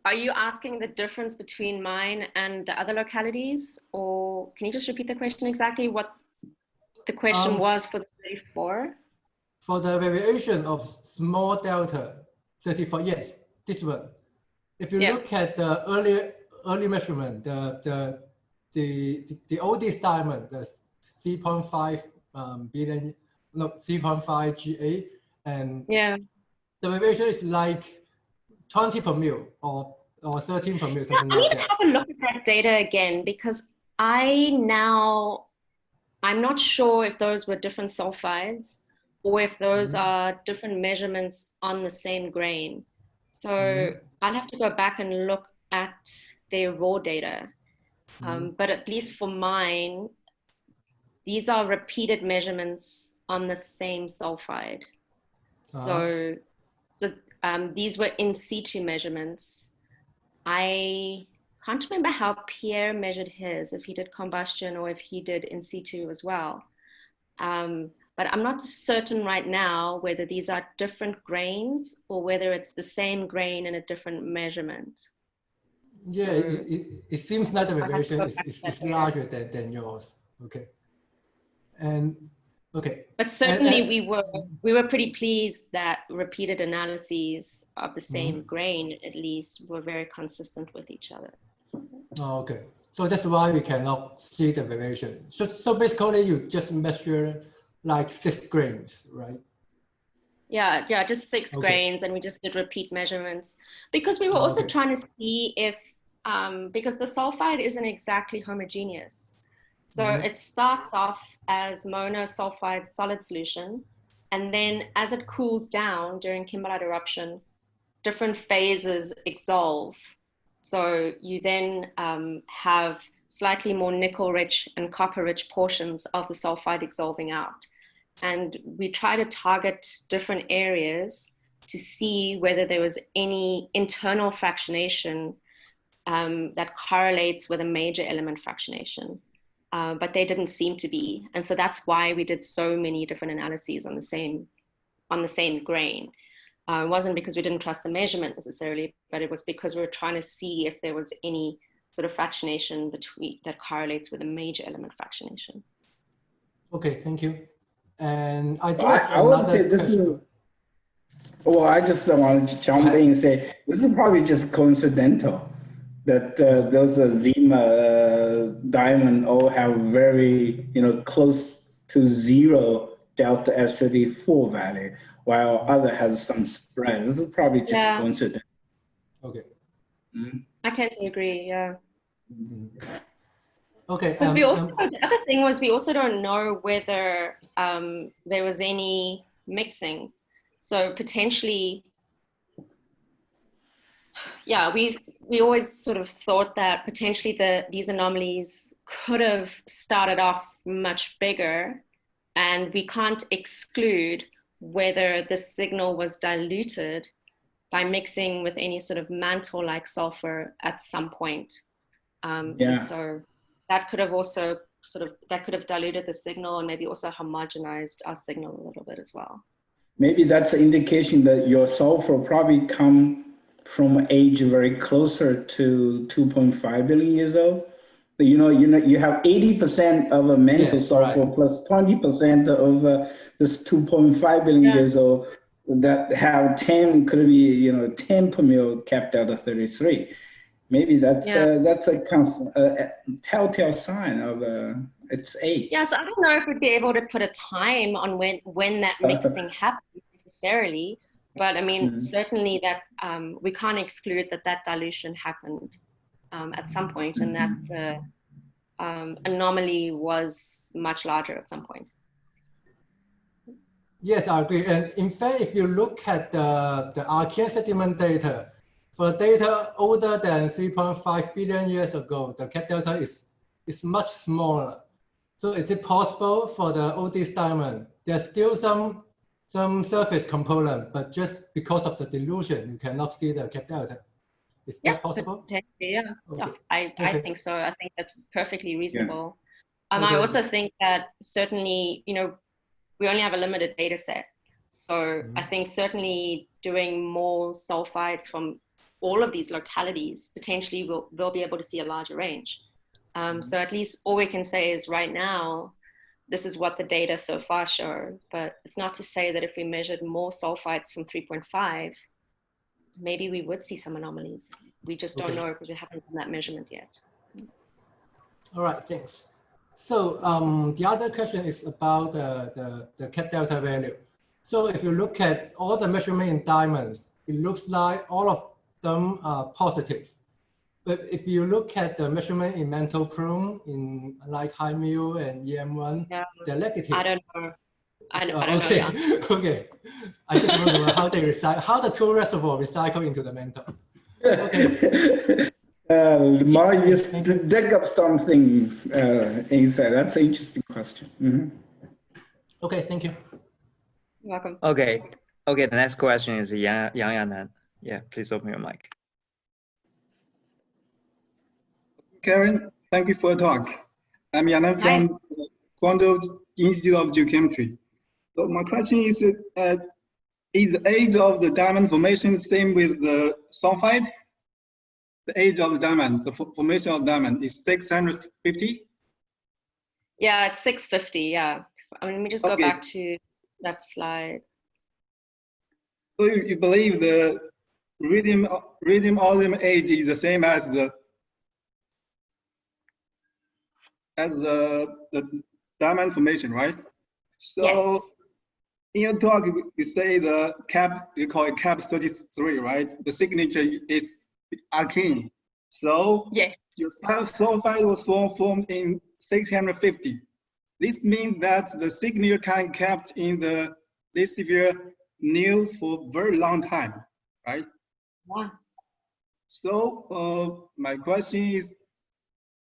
are you asking the difference between mine and the other localities, or can you just repeat the question exactly what the question was for the 34? For the variation of small delta 34, yes, this one. If you look at the early measurement, the oldest diamond, the 3.5 billion, no, 3.5 GA, and the variation is like 20 per mil or 13 per mil, something like that. I need to have a look at that data again, because I now I'm not sure if those were different sulfides or if those are different measurements on the same grain. So I'll have to go back and look at their raw data. But at least for mine, these are repeated measurements on the same sulfide. So these were in situ measurements. I can't remember how Pierre measured his, if he did combustion or if he did in situ as well. But I'm not certain right now whether these are different grains or whether it's the same grain in a different measurement. Yeah, so it seems like the variation is larger than yours. Okay. And okay. But certainly we were pretty pleased that repeated analyses of the same grain, at least, were very consistent with each other. Oh, okay. So that's why we cannot see the variation. So basically you just measure like 6 grains, right? Yeah, just 6 grains, and we just did repeat measurements because we were also trying to see if, because the sulfide isn't exactly homogeneous. So it starts off as monosulfide solid solution, and then as it cools down during kimberlite eruption, different phases exsolve. So you then have slightly more nickel-rich and copper-rich portions of the sulfide dissolving out. And we try to target different areas to see whether there was any internal fractionation that correlates with a major element fractionation. But they didn't seem to be. And so that's why we did so many different analyses on the same grain. It wasn't because we didn't trust the measurement necessarily, but it was because we were trying to see if there was any sort of fractionation that correlates with a major element fractionation. Okay, thank you. And I would say this is, well, I just wanted to jump in and say, this is probably just coincidental that those Zima diamond all have very, close to 0 delta S34 value, while other has some spread. This is probably just coincidence. Okay. I tend to agree, yeah. Okay. Because the other thing was we also don't know whether there was any mixing. So potentially, yeah, we always sort of thought that potentially these anomalies could have started off much bigger, and we can't exclude whether the signal was diluted by mixing with any sort of mantle-like sulfur at some point. And so that could have also that could have diluted the signal and maybe also homogenized our signal a little bit as well. Maybe that's an indication that your sulfur probably come from age very closer to 2.5 billion years old. You have 80% of a mantle sulfur plus 20% of this 2.5 billion years old that have 10, could be 10 per mil capped out of 33. Maybe that's a telltale sign of its age. Yeah, so I don't know if we'd be able to put a time on when that mixing happened necessarily, but I mean, certainly that we can't exclude that dilution happened at some point, and that the anomaly was much larger at some point. Yes, I agree. And in fact, if you look at the Archaean sediment data, for data older than 3.5 billion years ago, the cap delta is much smaller. So is it possible for the oldest diamond, there's still some surface component, but just because of the dilution, you cannot see the cap delta? Is that possible? Yeah, okay. I think so. I think that's perfectly reasonable. Yeah. I also think that certainly, we only have a limited data set. So I think certainly doing more sulfides from all of these localities, potentially we'll be able to see a larger range. So at least all we can say is right now, this is what the data so far show, but it's not to say that if we measured more sulfides from 3.5, maybe we would see some anomalies. We just don't know because we haven't done that measurement yet. All right, thanks. So the other question is about the cap delta value. So if you look at all the measurement in diamonds, it looks like all of them are positive. But if you look at the measurement in mantle plume in like high mu and EM1, Yeah. they're negative. I don't know. I don't okay. know. Yeah. Okay. I just want to know how they recycle, how the two reservoir recycle into the mantle. Okay. Mark just dig up something inside. That's an interesting question. Mm-hmm. Okay, thank you. You're welcome. Okay. Okay, the next question is Yang Yanan. Yeah, please open your mic. Karen, thank you for your talk. I'm Yanan from Guangzhou Institute of Geochemistry. So my question is the age of the diamond formation same with the sulfide? The age of the diamond, the formation of diamond is 650? Yeah, it's 650, yeah. I mean, let me just go back to that slide. So you believe the radium age is the same as the diamond formation, right? So yes. In your talk, you say the cap, you call it cap 33, right? The signature is Archaean. So yeah, your sulfide was formed in 650. This means that the signature can kept in the lithosphere new for a very long time, right? Yeah. So my question is,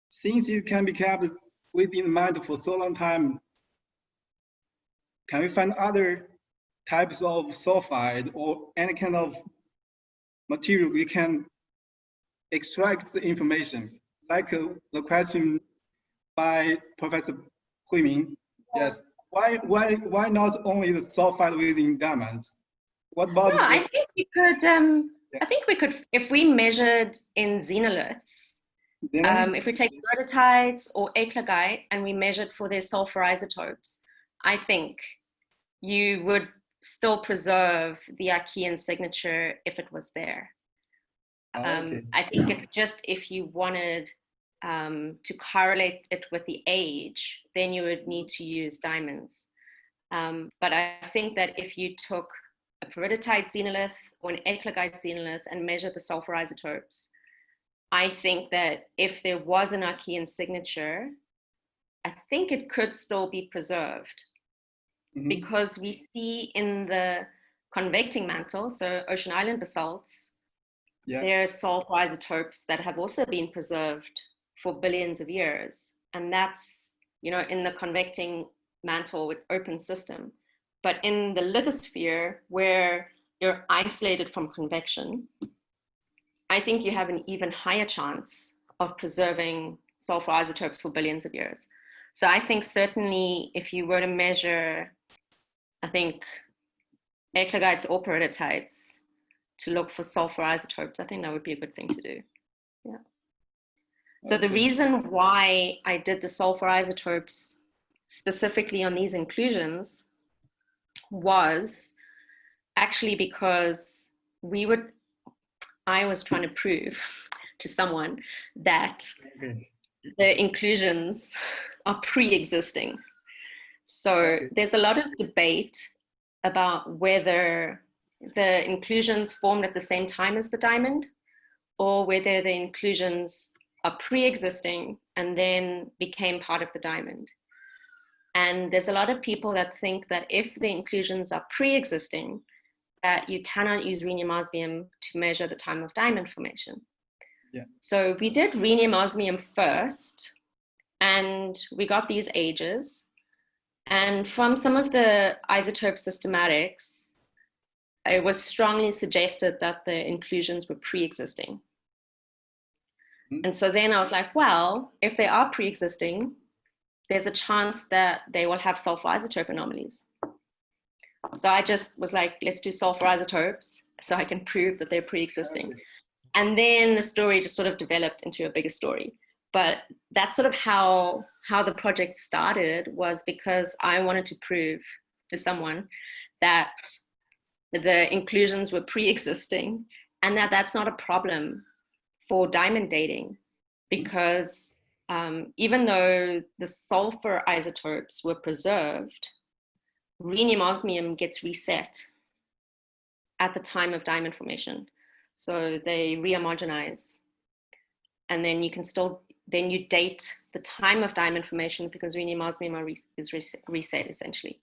since it can be kept within the mantle for so long time, can we find other types of sulfide or any kind of material we can extract the information? Like the question by Professor Huiming. Yes. Why not only the sulfide within diamonds? What about? No, I think we could. I think we could, if we measured in xenoliths. If we take rhodotides or eclogite and we measured for their sulfur isotopes, I think you would still preserve the Archaean signature if it was there. Okay. I think it's just if you wanted to correlate it with the age, then you would need to use diamonds. But I think that if you took a peridotite xenolith or an eclogite xenolith and measured the sulfur isotopes, I think that if there was an Archaean signature, I think it could still be preserved. Mm-hmm. Because we see in the convecting mantle, so Ocean Island basalts, there are sulfur isotopes that have also been preserved for billions of years. And that's, you know, in the convecting mantle with open system. But in the lithosphere, where you're isolated from convection, I think you have an even higher chance of preserving sulfur isotopes for billions of years. So I think certainly if you were to measure, I think, eclogites or peridotites to look for sulfur isotopes, I think that would be a good thing to do. Yeah. So the reason why I did the sulfur isotopes specifically on these inclusions was actually because I was trying to prove to someone that the inclusions are pre-existing. So there's a lot of debate about whether the inclusions formed at the same time as the diamond, or whether the inclusions are pre-existing and then became part of the diamond. And there's a lot of people that think that if the inclusions are pre-existing, that you cannot use rhenium osmium to measure the time of diamond formation. Yeah. So we did rhenium osmium first, and we got these ages. And from some of the isotope systematics, it was strongly suggested that the inclusions were pre-existing. And so then I was like, well, if they are pre-existing, there's a chance that they will have sulfur isotope anomalies. So I just was like, let's do sulfur isotopes so I can prove that they're pre-existing. And then the story just sort of developed into a bigger story. But that's sort of how the project started, was because I wanted to prove to someone that the inclusions were pre-existing and that that's not a problem for diamond dating, because even though the sulfur isotopes were preserved, rhenium osmium gets reset at the time of diamond formation. So they rehomogenize. and then you can still, then you date the time of diamond formation because rhenium osmium is reset essentially.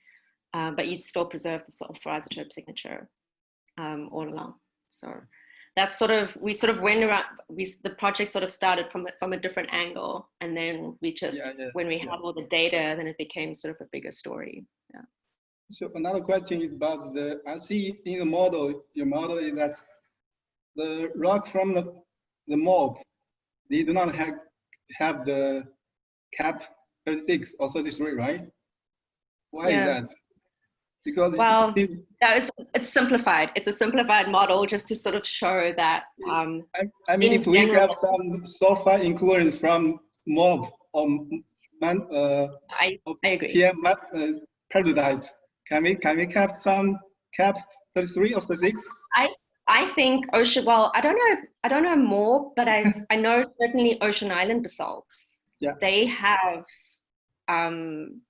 But you'd still preserve the sulfur isotope signature all along. So that's sort of, we sort of went around, the project sort of started from a different angle, and then we just, when we had all the data, then it became sort of a bigger story. Yeah. So another question is about I see in the model, your model is that the rock from the mob, they do not have the cap 36 or 33, right? Why is that? Because it's simplified. It's a simplified model just to sort of show that. I mean, if we have some sulfide included from mob or I agree. PM peridiotes, can we cap some caps 33 or 36? I think ocean. Well, I don't know more, but I know certainly Ocean Island basalts. Yeah. They have. From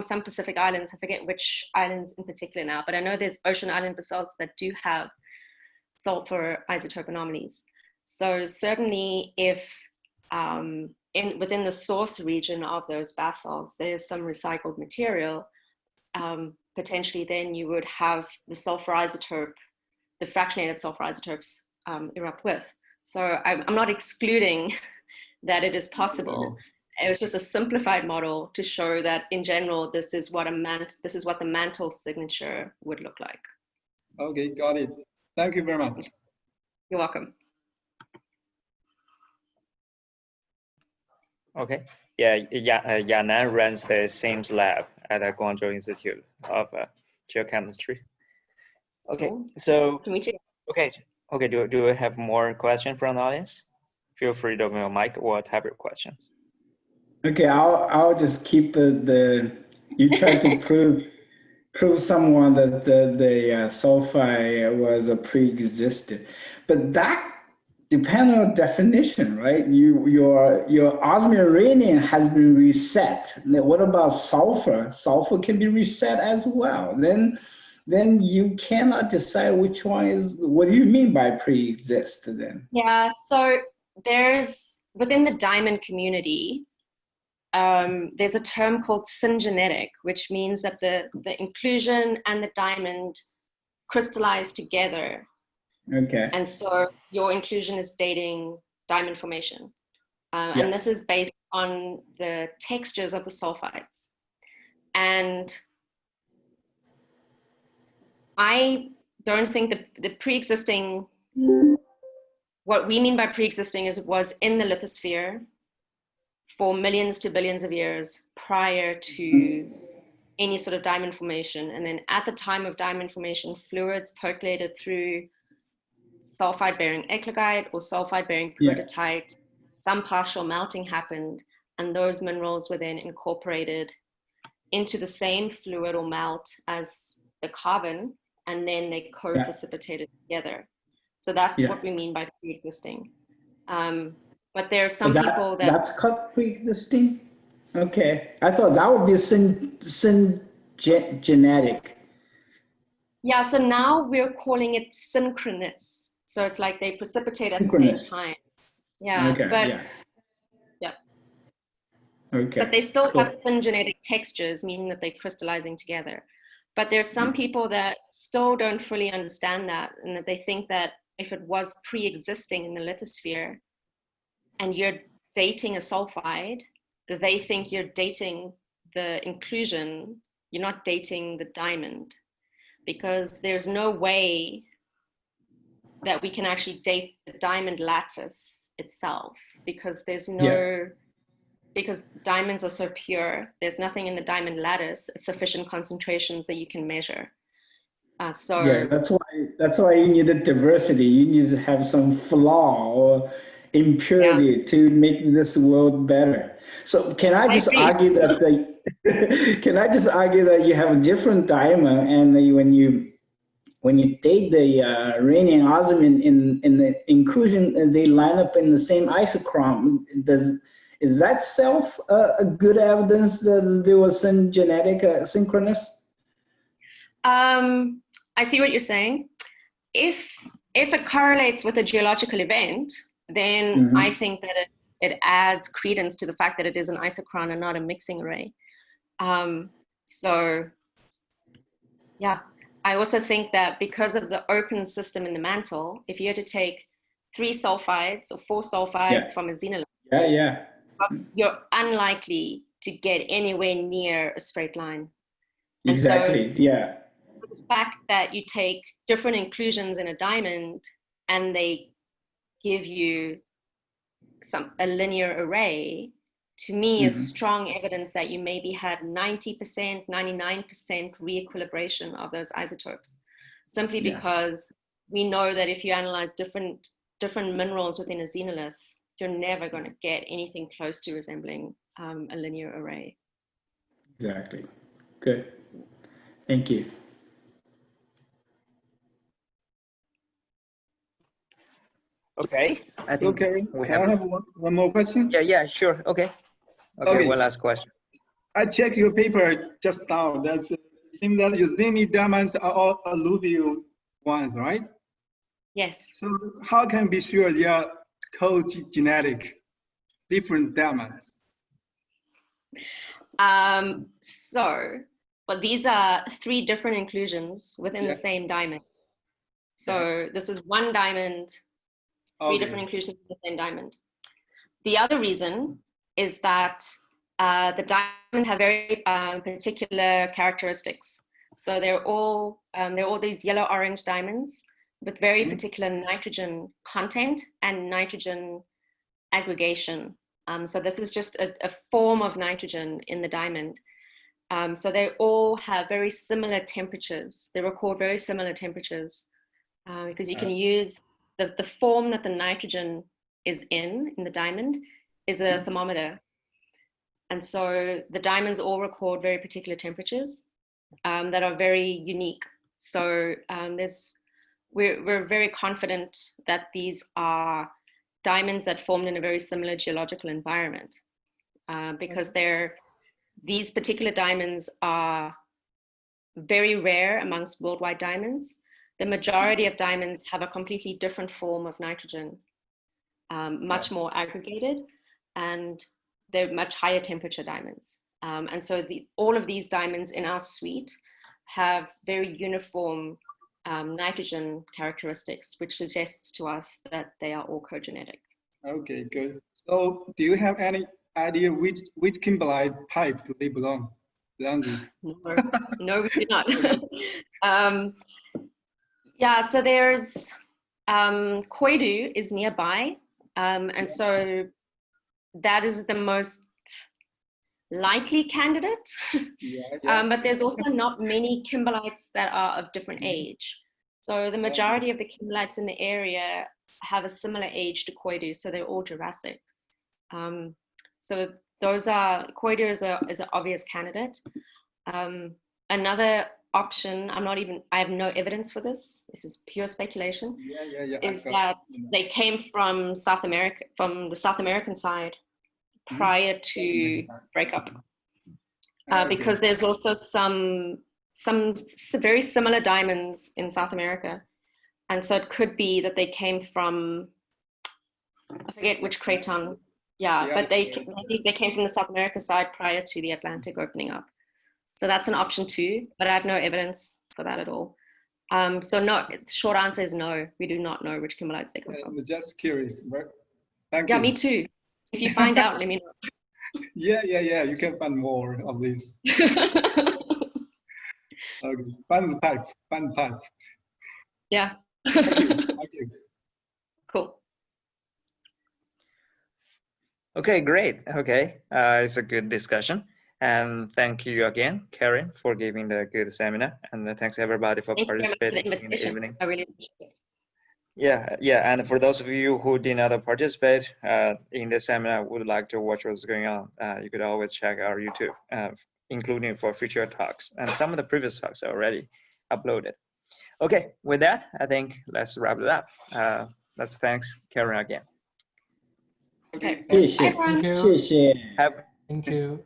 some Pacific islands, I forget which islands in particular now, but I know there's Ocean Island basalts that do have sulfur isotope anomalies. So certainly if within the source region of those basalts, there's some recycled material, potentially then you would have the sulfur isotope, the fractionated sulfur isotopes erupt with. So I'm not excluding that it is possible. It was just a simplified model to show that in general, this is what the mantle signature would look like. Okay, got it. Thank you very much. You're welcome. Okay. Yeah, Yanan runs the same lab at the Guangzhou Institute of Geochemistry. Okay, so okay. Do we have more questions from the audience? Feel free to open your mic or type your questions. Okay, I'll just keep you try to prove someone that the sulfide was a pre-existed, but that depends on definition, right? Your osmium uranium has been reset. Now, what about sulfur? Sulfur can be reset as well. Then you cannot decide which one is. What do you mean by pre-exist then? Yeah, so there's within the diamond community. There's a term called syngenetic, which means that the inclusion and the diamond crystallize together. Okay. And so your inclusion is dating diamond formation. And this is based on the textures of the sulfides. And I don't think the pre-existing, what we mean by pre-existing is it was in the lithosphere for millions to billions of years prior to any sort of diamond formation. And then at the time of diamond formation, fluids percolated through sulfide-bearing eclogite or sulfide-bearing peridotite. Some partial melting happened, and those minerals were then incorporated into the same fluid or melt as the carbon, and then they co-precipitated together. So that's what we mean by pre-existing. But there are some people that... That's called pre-existing? Okay. I thought that would be genetic. Yeah, so now we're calling it synchronous. So it's like they precipitate at the same time. Yeah, okay, Okay. But they still have syngenetic textures, meaning that they're crystallizing together. But there's some people that still don't fully understand that, and that they think that if it was pre-existing in the lithosphere, and you're dating a sulfide, that they think you're dating the inclusion, you're not dating the diamond, because there's no way that we can actually date the diamond lattice itself, because there's no, because diamonds are so pure, there's nothing in the diamond lattice at sufficient concentrations that you can measure. That's why you need a diversity. You need to have some flaw or impurity to make this world better. So can I just argue that you have a different diamond, and when you take the uranium osmium in the inclusion, they line up in the same isochrome. Is that a good evidence that there was some genetic synchronous? I see what you're saying. If it correlates with a geological event, then I think that it adds credence to the fact that it is an isocron and not a mixing array. So yeah, I also think that because of the open system in the mantle, if you had to take 3 sulfides or 4 sulfides from a xenolith, you're unlikely to get anywhere near a straight line. Exactly. So, the fact that you take different inclusions in a diamond and they give you a linear array, to me is strong evidence that you maybe had 90%, 99% re-equilibration of those isotopes, simply because we know that if you analyze different minerals within a xenolith, you're never going to get anything close to resembling a linear array. Exactly. Good. Thank you. Okay. I think Karen, we can I have one more question? Yeah, sure. Okay. One last question. I checked your paper just now. It seems that your Zemi diamonds are all alluvial ones, right? Yes. So how can we be sure they are co-genetic, different diamonds? But these are 3 different inclusions within the same diamond. So this is one diamond, 3 different inclusions in the same diamond. The other reason is that the diamonds have very particular characteristics. So they're all these yellow-orange diamonds with very particular nitrogen content and nitrogen aggregation. So this is just a form of nitrogen in the diamond. So they all have very similar temperatures. They record very similar temperatures because you can use the form that the nitrogen is in the diamond is a thermometer. And so the diamonds all record very particular temperatures that are very unique. So we're very confident that these are diamonds that formed in a very similar geological environment because these particular diamonds are very rare amongst worldwide diamonds. The majority of diamonds have a completely different form of nitrogen, much more aggregated, and they're much higher temperature diamonds. And so all of these diamonds in our suite have very uniform nitrogen characteristics, which suggests to us that they are all cogenetic. Okay, good. So do you have any idea which kimberlite type do they belong to? No, we do not. Yeah, so there's Koidu is nearby, and so that is the most likely candidate. But there's also not many kimberlites that are of different age. So the majority of the kimberlites in the area have a similar age to Koidu, so they're all Jurassic. So Koidu is an obvious candidate. Another option, I have no evidence for this, this is pure speculation, is that they came from South America, from the South American side prior to breakup. Because there's also some very similar diamonds in South America. And so it could be that they came from, I forget which craton, but they came from the South America side prior to the Atlantic opening up. So that's an option too, but I have no evidence for that at all. So no, short answer is no, we do not know which kimberlites they come from. I was just curious. Thank you. Yeah, me too. If you find out, let me know. Yeah, you can find more of these. Okay, fun type. Yeah. Thank you. Cool. Okay, great. Okay, it's a good discussion. And thank you again, Karen, for giving the good seminar. And thanks everybody for participating in the evening. I really appreciate it. Yeah. And for those of you who did not participate in the seminar, would like to watch what's going on, you could always check our YouTube, including for future talks. And some of the previous talks are already uploaded. Okay, with that, I think let's wrap it up. Let's thanks Karen again. Okay, Thank you. Thank you. Have Thank you.